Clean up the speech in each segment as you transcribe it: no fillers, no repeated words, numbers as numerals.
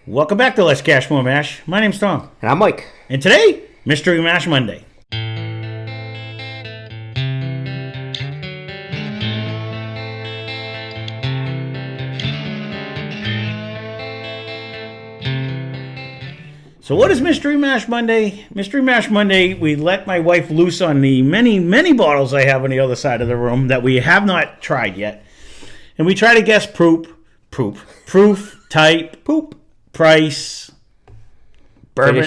Welcome back to Lesscashmoremash. My name's Tom. And I'm Mike. And today, Mystery Mash Monday. So what is Mystery Mash Monday? Mystery Mash Monday, we let my wife loose on the many, many bottles I have on the other side of the room that we have not tried yet. And we try to guess proof, type, price, bourbon,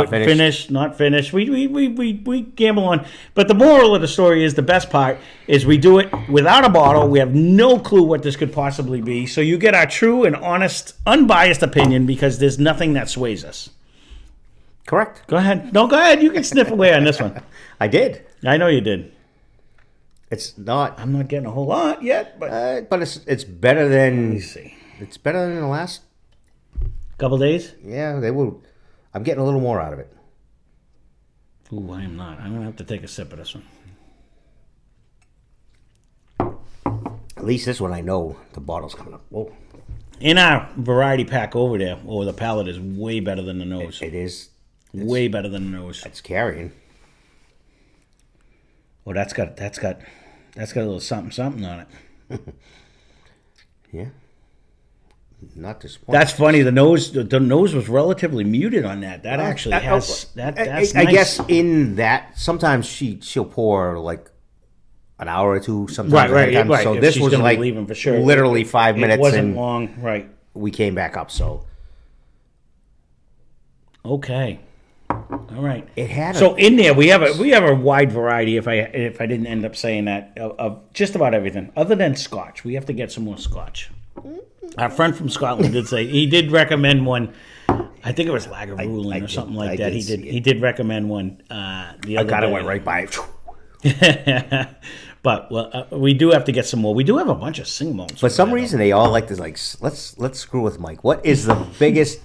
finished, not finished. We gamble on. But the moral of the story is, the best part is we do it without a bottle. We have no clue what this could possibly be. So you get our true and honest, unbiased opinion, because there's nothing that sways us. Correct. Go ahead. No, go ahead. You can sniff away on this one. I did. I know you did. It's not. I'm not getting a whole lot yet, but it's better than. Let me see. It's better than the last couple days. Yeah, they will. I'm getting a little more out of it. Ooh, I am not. I'm gonna have to take a sip of this one. At least this one, I know the bottle's coming up. Whoa. In our variety pack over there, the palate is way better than the nose. It is. Way better than the nose. It's carrying. Oh, that's got a little something on it. Yeah. Not disappointing. That's funny. The nose was relatively muted on that. That actually has that. That's I nice. guess in that sometimes she'll pour like an hour or two. Sometimes right. So if this she's was like leaving for sure. Literally 5 minutes. It wasn't and long, right? We came back up. So okay. All right. It had in there we have a wide variety. If I didn't end up saying that, of just about everything other than Scotch. We have to get some more Scotch. Our friend from Scotland did say he did recommend one. I think it was Lagavulin or something like that. He did recommend one. The other day. Went right by it. But we do have to get some more. We do have a bunch of single malts. For some reason, they all like this. Like, let's screw with Mike. What is the biggest,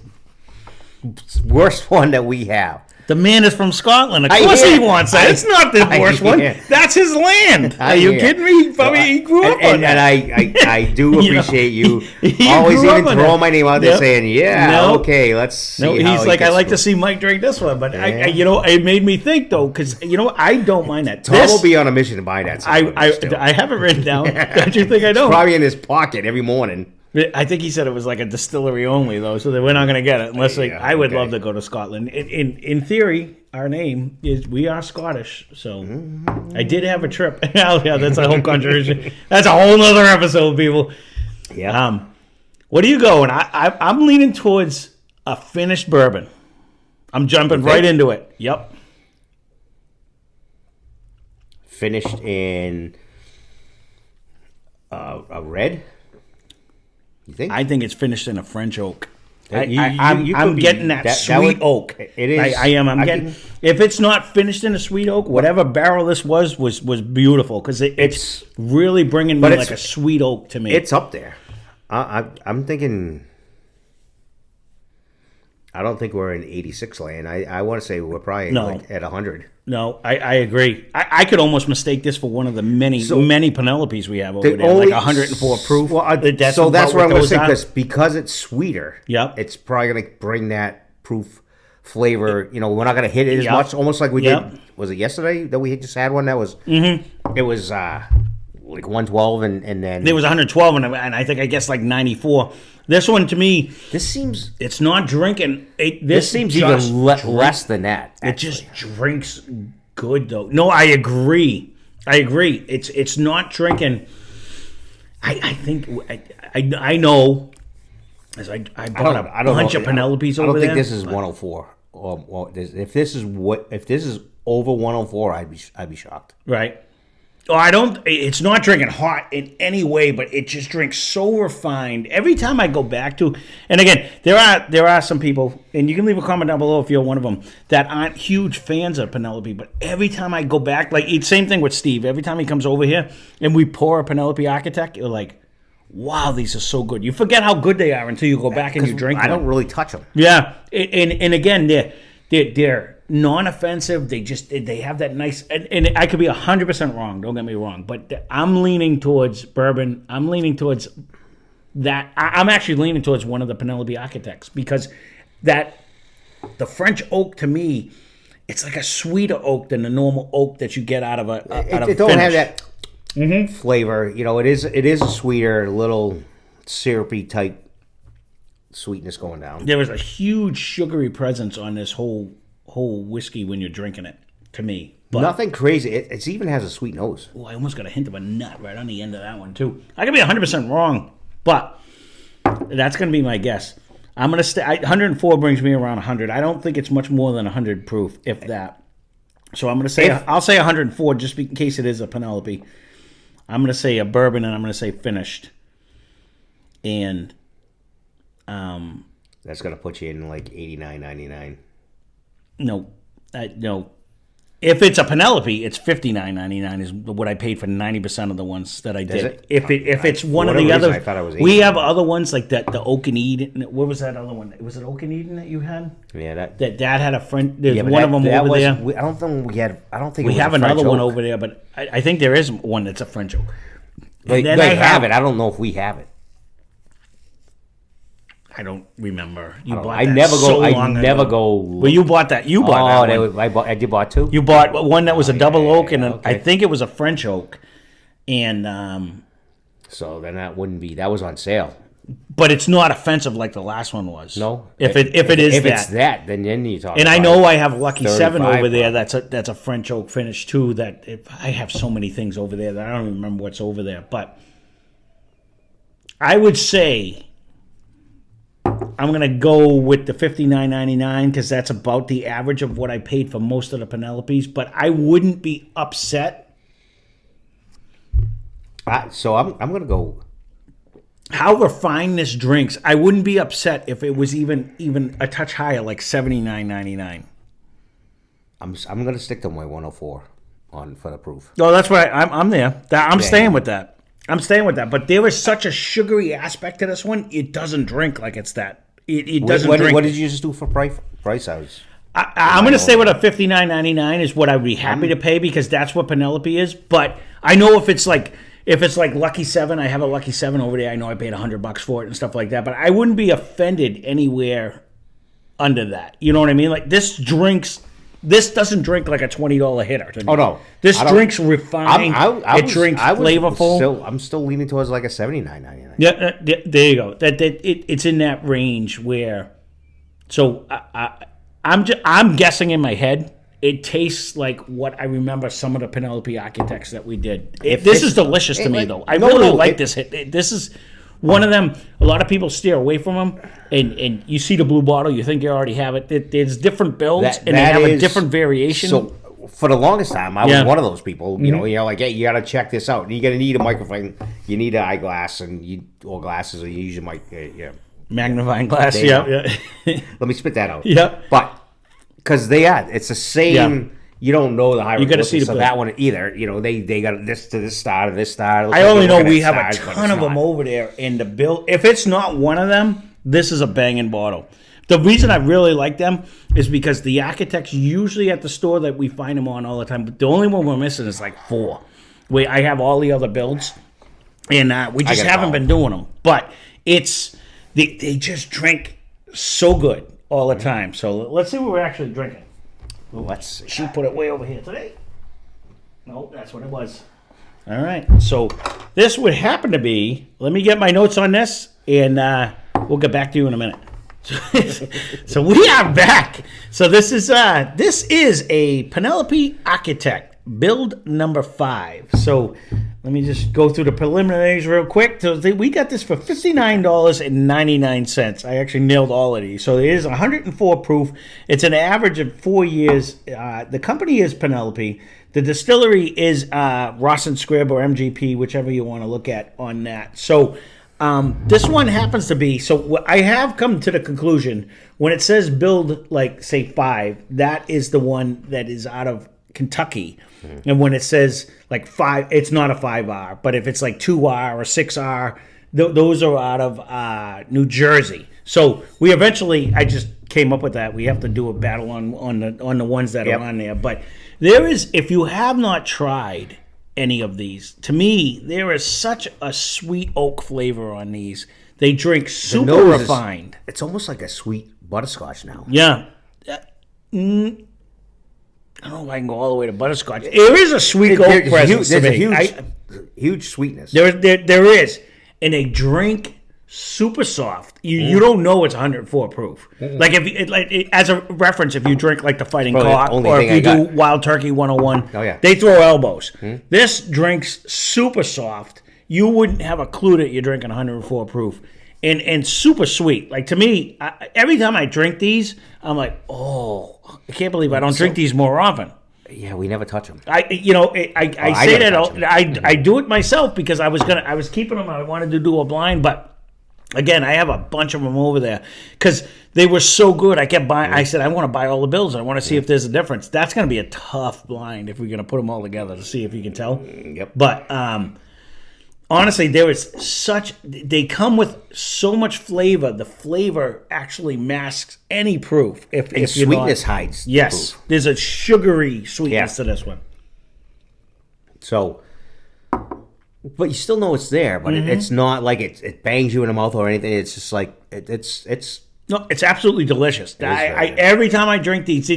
worst one that we have? The man is from Scotland. Of course he wants that. It's not the worst one. That's his land. Are you kidding me? He grew up on that. And I do appreciate you always even throwing my name out there saying, okay, let's see how he's like, I like to see Mike drink this one. But, it made me think, though, because, I don't mind that. Tom will be on a mission to buy that. I have it written down. Don't you think I don't? It's probably in his pocket every morning. I think he said it was like a distillery only, though, so we're not going to get it unless I would love to go to Scotland. In theory, our name is we are Scottish, so I did have a trip. That's a whole controversy. That's a whole nother episode, people. Yeah. What are you going? I'm leaning towards a finished bourbon. I'm jumping right into it. Yep. Finished in a red. You think? I think it's finished in a French oak. I'm getting that sweet oak. It is. I am. I'm getting. If it's not finished in a sweet oak, whatever barrel this was beautiful, because it's really bringing me like a sweet oak to me. It's up there. I'm thinking. I don't think we're in 86 land. I want to say we're probably like at 100. No, I agree. I could almost mistake this for one of the many Penelopes we have over there, like 104 proof. Well, that's what I'm going to say, because it's sweeter. Yep. It's probably going to bring that proof flavor. We're not going to hit it as much, almost like we did. Was it yesterday that we just had one that was? It was like 112, and then there was 112, and I think I guessed like 94. This one, to me, it's not drinking. This seems even less than that. Actually. It just drinks good, though. No, I agree. It's not drinking. I think I know. As I bought a bunch of Penelopes over there. I don't think this is 104. If this is over 104, I'd be shocked. Right. Oh, it's not drinking hot in any way, but it just drinks so refined. Every time I go back to, and again, there are some people, and you can leave a comment down below if you're one of them, that aren't huge fans of Penelope, but every time I go back, like, it's same thing with Steve. Every time he comes over here and we pour a Penelope Architect, you're like, wow, these are so good. You forget how good they are until you go back and you drink them. I don't really touch them. Yeah, and again, they're non-offensive. They have that nice, and I could be 100% wrong. Don't get me wrong, but I'm leaning towards bourbon. I'm leaning towards that I'm actually leaning towards one of the Penelope Architects, because that the French oak to me, it's like a sweeter oak than the normal oak that you get out of it don't have that flavor. You know, it is a sweeter, little syrupy type sweetness going down. There was a huge sugary presence on this whole whiskey when you're drinking it, to me. But nothing crazy. It even has a sweet nose. I almost got a hint of a nut right on the end of that one too. I could be 100% wrong, but that's going to be my guess. I'm going to stay. 104 brings me around 100. I don't think it's much more than 100 proof, if that. So I'm going to say, I'll say 104 just in case it is a Penelope. I'm going to say a bourbon, and I'm going to say finished. And that's going to put you in like $89.99. No. If it's a Penelope, it's $59.99 is what I paid for 90% of the ones that I did. If it's one of the other, I thought it was we have other ones like that. The Oak and Eden. What was that other one? Was it Oak and Eden that you had? Yeah, that Dad had a friend. There's one of them over there. I don't think we had. I don't think we it was have a French another one oak. over there, but I think there is one that's a French oak. They have it. I don't know if we have it. I don't remember. I never go. Well, you bought that. You bought that one. I did bought two. You bought one that was a double oak, and I think it was a French oak. And so then that wouldn't be. That was on sale. But it's not offensive like the last one was. No. If it's that, then you talk. And I know I have Lucky 7 over there. Probably. That's a French oak finish too. I have so many things over there that I don't even remember what's over there. But I would say I'm going to go with the $59.99 because that's about the average of what I paid for most of the Penelopes. But I wouldn't be upset. So I'm going to go. How refined this drinks, I wouldn't be upset if it was even a touch higher, like $79.99. I'm going to stick to my 104 for the proof. Oh, that's right. I'm there. I'm staying with that. I'm staying with that. But there was such a sugary aspect to this one. It doesn't drink like it's that. It doesn't drink. What did you just do for price? I'm going to say what a $59.99 is what I would be happy to pay because that's what Penelope is. But I know if it's like Lucky 7, I have a Lucky 7 over there. I know I paid $100 for it and stuff like that. But I wouldn't be offended anywhere under that. You know what I mean? Like this doesn't drink like a $20 hitter. To me. Oh no, this drink's refined. It drinks flavorful. I'm still leaning towards like a $79.99. Yeah, there you go. It's in that range where. So I'm guessing in my head. It tastes like what I remember some of the Penelope Architects that we did. This is delicious to me, though. I really like this hit. This is one of them. A lot of people steer away from them, and you see the blue bottle, you think you already have it. There's different builds, and they have a different variation. So for the longest time, I was one of those people. You know, like, hey, you got to check this out. You're gonna need a microphone. You need an eyeglass, or glasses, or you use your mic. Magnifying glass. Yeah. Let me spit that out. Yeah, but. Because it's the same. Yeah. You don't know the hieroglyphics of that one either. You know, they got this to this star to this star. I only know we have a ton of them over there in the build. If it's not one of them, this is a banging bottle. The reason I really like them is because the Architects usually at the store that we find them on all the time. But the only one we're missing is like 4. I have all the other builds, and we just haven't been doing them. But they just drink so good all the time. So let's see what we're actually drinking. Well, let's see. She put it way over here today. Nope, that's what it was. All right. So this would happen to be, let me get my notes on this, and we'll get back to you in a minute. So we are back. So this is a Penelope Architect Build number 5. So let me just go through the preliminaries real quick. So we got this for $59.99. I actually nailed all of these. So it is 104 proof. It's an average of 4 years. The company is Penelope. The distillery is Ross and Scribb or MGP, whichever you want to look at on that. So this one happens to be, so I have come to the conclusion, when it says build, like, say, 5, that is the one that is out of Kentucky. Mm-hmm. And when it says, like, 5, it's not a 5R. But if it's, like, 2R or 6R, those are out of New Jersey. So I just came up with that. We have to do a battle on the ones that are on there. But there is, if you have not tried any of these, to me, there is such a sweet oak flavor on these They drink super nose refined. It's almost like a sweet butterscotch now. Yeah. I don't know if I can go all the way to butterscotch. There is a sweet oak presence to me. Huge sweetness. There is. And they drink super soft. You don't know it's 104 proof. Like as a reference, if you drink like the Fighting Cock, or if you do Wild Turkey 101, they throw elbows. This drinks super soft. You wouldn't have a clue that you're drinking 104 proof. And super sweet. Like, to me, every time I drink these, I'm like, oh, I can't believe I don't drink these more often. Yeah, we never touch them. I do it myself because I was keeping them. I wanted to do a blind, but again, I have a bunch of them over there because they were so good. I kept buying. I said, I want to buy all the bills. I want to see if there's a difference. That's going to be a tough blind if we're going to put them all together to see if you can tell. Yep. But honestly, they come with so much flavor. The flavor actually masks any proof. If sweetness hides. Yes, proof. There's a sugary sweetness to this one. So, but you still know it's there. But it's not like it bangs you in the mouth or anything. It's just like it's. No, it's absolutely delicious. Every time I drink these,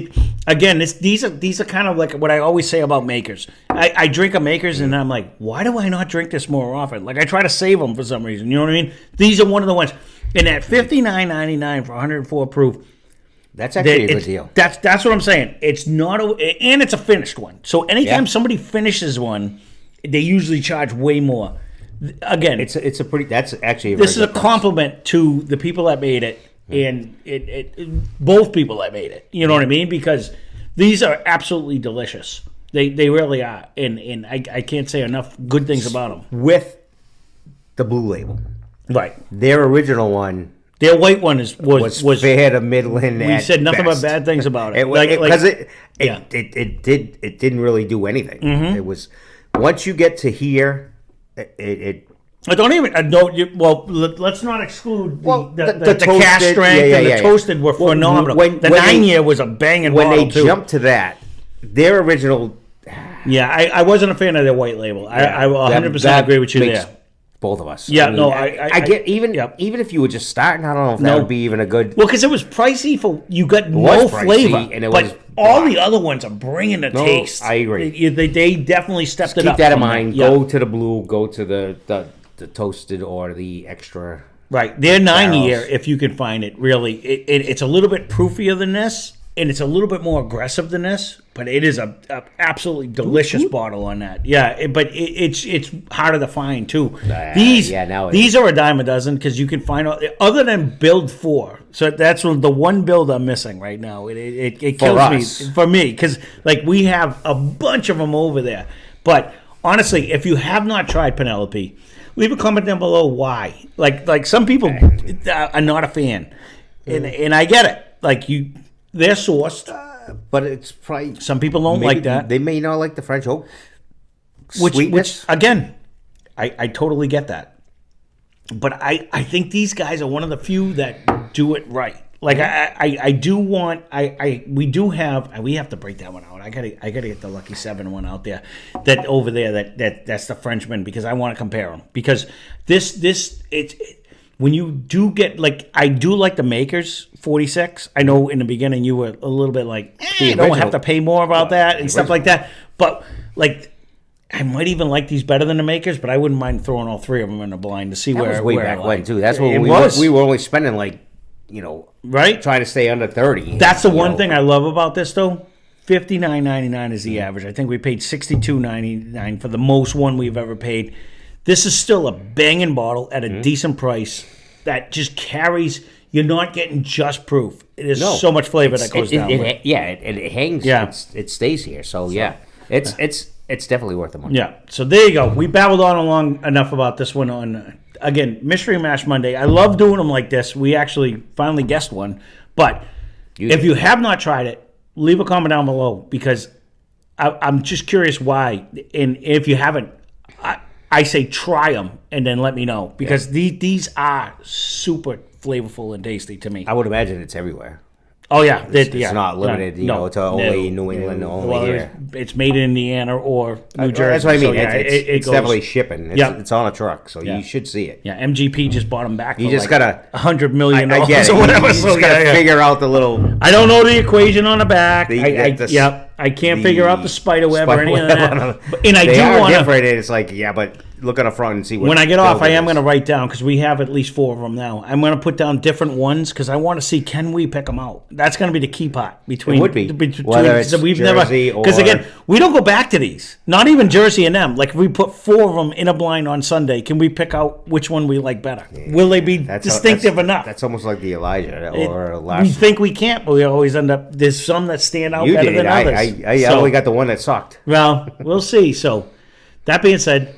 again, these are kind of like what I always say about makers. I drink a makers and I'm like, why do I not drink this more often? Like, I try to save them for some reason. You know what I mean? These are one of the ones. And at $59.99 for 104 proof, that's actually a good deal. That's what I'm saying. It's not and it's a finished one. So anytime somebody finishes one, they usually charge way more. Again, that's actually this is a compliment to the people that made it. And both people that made it, you know what I mean? Because these are absolutely delicious. They really are, and I can't say enough good things about them. With the blue label, right? Their original one, their white one was fair to middling. We said nothing but bad things about it, because it didn't really do anything. It was once you get to here, it I don't even. Let's not exclude the toasted, cast strength and the toasted were phenomenal. The 9-year was a banging bottle too. When they jumped to that, their original. Yeah, I wasn't a fan of their white label. I 100% agree with you there. Both of us. Yeah, I get even if you were just starting. I don't know if that would be even a good. Well, because it was pricey for you got no flavor, and all the other ones are bringing the taste. I agree. They definitely stepped it up. Keep that in mind. Go to the blue. Go to the toasted or the extra. Right. Their 9-year, if you can find it, really, it's a little bit proofier than this, and it's a little bit more aggressive than this, but it is a absolutely delicious bottle on that. Yeah, but it's harder to find, too. These are a dime a dozen because you can find, other than Build 4, so that's the one build I'm missing right now. It kills me, for me, because we have a bunch of them over there. But honestly, if you have not tried Penelope, leave a comment down below why. Like some people are not a fan, and I get it. They're sourced, but it's probably some people don't like that. They may not like the French oak which again, I totally get that. But I think these guys are one of the few that do it right. Like I do want we have to break that one out. I gotta get the Lucky 7 one out there. That over there that's the Frenchman because I want to compare them because this when you do get I do like the Makers 46. I know in the beginning you were a little bit I don't have to pay more about that and stuff like that. But I might even like these better than the Makers, but I wouldn't mind throwing all three of them in a blind to see that where was way where back when too. That's what we were only spending right? Trying to stay under 30. That's the one thing I love about this, though. $59.99 is the average. I think we paid $62.99 for the most one we've ever paid. This is still a banging bottle at a decent price that just carries. You're not getting just proof. It is so much flavor that goes down. It hangs. Yeah, it stays here. So yeah, it's definitely worth the money. Yeah. So there you go. We babbled on along enough about this one on. Again, Mystery Mash Monday. I love doing them like this. We actually finally guessed one. But if you have not tried it, leave a comment down below because I'm just curious why. And if you haven't, I say try them and then let me know because these are super flavorful and tasty to me. I would imagine it's everywhere. Oh yeah, It's not limited, to only New England, only here. It's made in Indiana or New Jersey. That's what I mean. So, yeah, it's goes, definitely shipping. It's on a truck, so you should see it. Yeah, MGP just bought them back. You just gotta $100 million I get it. or whatever. You just gotta figure out the little. I don't know the equation on the back. I can't figure out the spider web or any of that. And I do want to. Different. It's like but look at the front and see what. When I get off, I am going to write down because we have at least 4 of them now. I'm going to put down different ones because I want to see can we pick them out. That's going to be the key part between. It would be whether it's Jersey or because again we don't go back to these. Not even Jersey and them. Like if we put 4 of them in a blind on Sunday, can we pick out which one we like better? Yeah, Will they be distinctive enough? That's almost like the Elijah or last. We think we can't, but we always end up. There's some that stand out better than others. I only got the one that sucked. Well, we'll see. So that being said.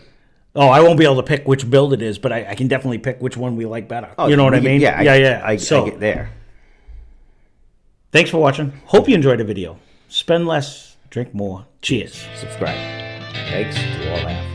Oh, I won't be able to pick which build it is, but I can definitely pick which one we like better. Oh, you know what I mean? Yeah, yeah. I get there. Thanks for watching. Hope you enjoyed the video. Spend less, drink more. Cheers. Subscribe. Thanks to all that.